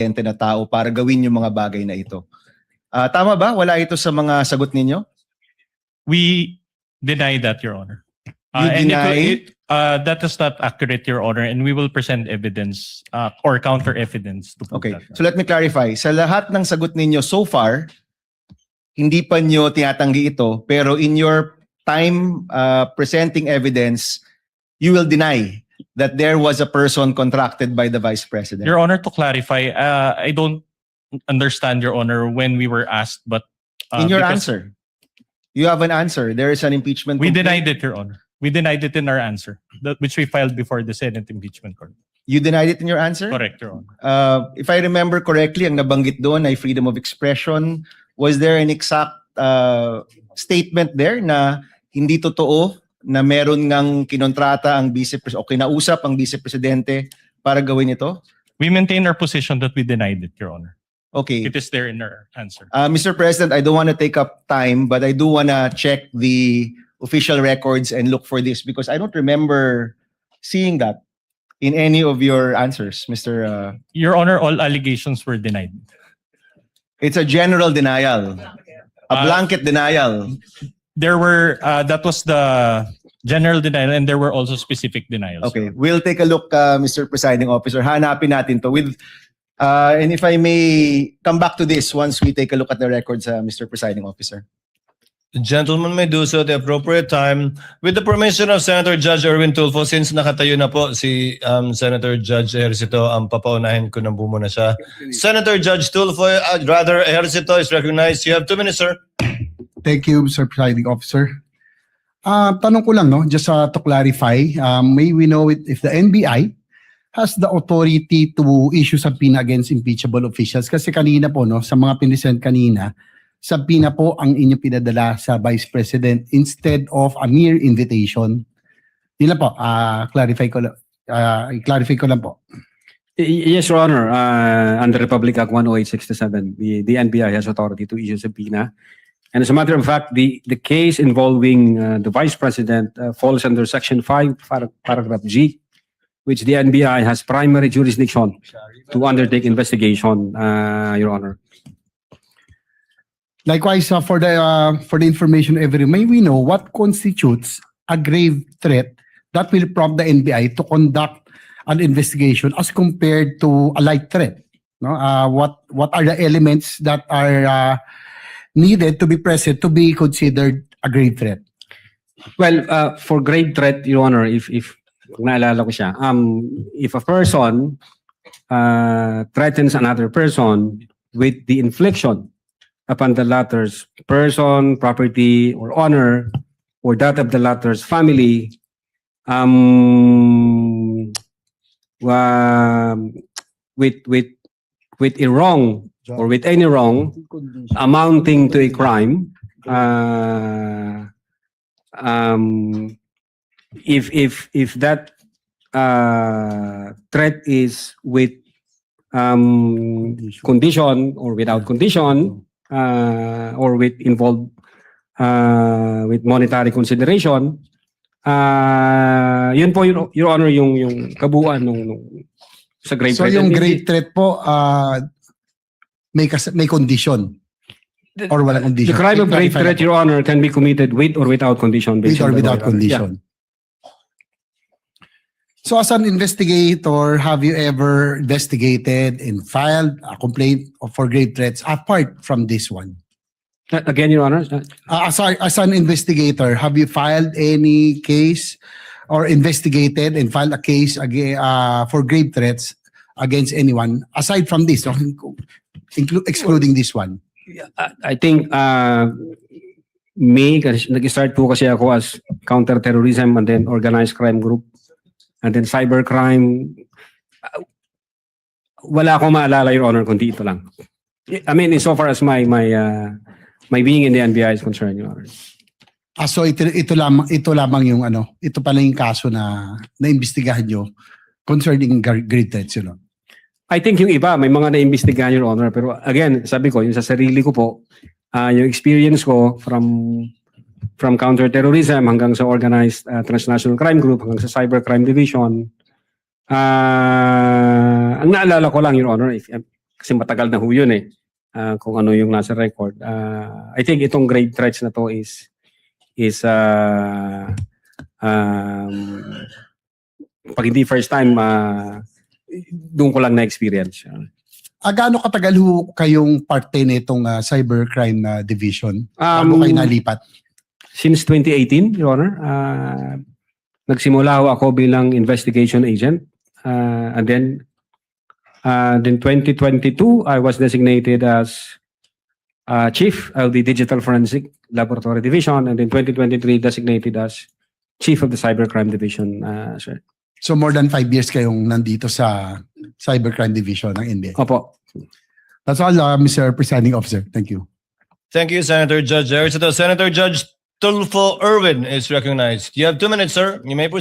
na tao para gawin yung mga bagay na ito. Tama ba? Wala ito sa mga sagot ninyo? We deny that, Your Honor. You deny? That is not accurate, Your Honor, and we will present evidence or counter evidence to prove Okay, that. so let me clarify. Sa lahat ng sagot ninyo so far, hindi pa nyo tinatanggi ito, pero in your time presenting evidence, you will deny that there was a person contracted by the Vice President. Your Honor, to clarify, I don't understand, Your Honor, when we were asked, but in your because answer, you have an answer. There is an impeachment we complaint. denied it, Your Honor. We denied it in our answer, which we filed before the Senate Impeachment Court. You denied it in your answer? Correct, Your Honor. If I remember correctly, ang nabanggit doon ay freedom of expression. Was there an exact statement there na hindi totoo na meron ngang kinontrata ang o kinausap ang Vice Presidente para gawin ito? We maintain our position that we denied it, Your Honor. Okay. It is there in our answer. Mr. President, I don't want to take up time, but I do want to check the official records and look for this because I don't remember seeing that in any of your answers, Mr. Your Honor, all allegations were denied. It's a general denial, a blanket denial. There were, that was the general denial, and there were also specific denials. Okay, we'll take a look, Mr. Presiding Officer. Hanapin natin to with, and if I may come back to this once we take a look at the records, Mr. Presiding Officer. The gentleman may do so at the appropriate time. With the permission of Senator Judge Erwin Tulfo, since nakatayo na po si Senator Judge Ejercito, papaunahin ko na po muna siya. Senator Judge Tulfo, rather Ejercito is recognized. You have 2 minutes, sir. Thank you, Mr. Presiding Officer. Tanong ko lang, no, just to clarify, may we know if the NBI has the authority to issue subpoena against impeachable officials? Kasi kanina po, no, sa mga pinisend kanina, subpoena po ang inyong pinadala sa Vice President instead of a mere invitation. Yun lang po, clarify ko lang po. Yes, Your Honor. Under Republic Act 10867, the NBI has authority to issue subpoena. And as a matter of fact, the case involving the Vice President falls under Section 5, Paragraph G, which the NBI has primary jurisdiction to undertake investigation, Your Honor. Likewise, for the information may we know what constitutes a grave threat that will prompt the NBI to conduct an investigation as compared to a light threat? No, what are the elements that are needed to be present to be considered a grave threat? Well, for grave threat, Your Honor, if naalala ko siya, if a person threatens another person with the infliction upon the latter's person, property, or honor, or that of the latter's family, with a wrong or with any wrong amounting to a crime, if that threat is with condition or without condition, or with involved with monetary consideration, yun po, Your Honor, yung kabuuan nung sa grave threat. So yung grave threat po, may condition or walang condition? The crime of grave threat, Your Honor, can be committed with or without condition. With or without condition. Yeah. So as an investigator, have you ever investigated and filed a complaint for grave threats apart from this one? Again, Your Honor? As an investigator, have you filed any case or investigated and filed a case for grave threats against anyone aside from this, excluding this one? I think nag-start po kasi ako as counter-terrorism and then organized crime group. And then cybercrime, wala akong maalala, Your Honor, kundi ito lang. I mean, insofar as my being in the NBI is concerned, Your Honor. So ito lamang yung ito pala yung kaso na naimbestigahan nyo concerning grave threats, you know? I think yung iba, may mga naimbestigahan, Your Honor. Pero again, sabi ko, yung sa sarili ko po, yung experience ko from counter-terrorism hanggang sa organized transnational crime group, hanggang sa cybercrime division. Ang naalala ko lang, Your Honor, Kasi matagal na ho yun eh. Kung ano yung nasa record. I think itong grave threats na to is pag hindi first time, doon ko lang na-experience. Gaano katagal ho kayong parte nitong cybercrime division? Bago kayo nalipat? Since 2018, Your Honor, nagsimula ho ako bilang investigation agent. And then 2022, I was designated as chief of the Digital Forensic Laboratory Division. And in 2023, designated as chief of the Cybercrime Division, sir. So more than 5 years kayong nandito sa cybercrime division ng NBI. Opo. That's all, Mr. Presiding Officer. Thank you. Thank you, Senator Judge Ejercito. Senator Judge Tulfo Erwin is recognized. You have 2 minutes, sir. You may proceed.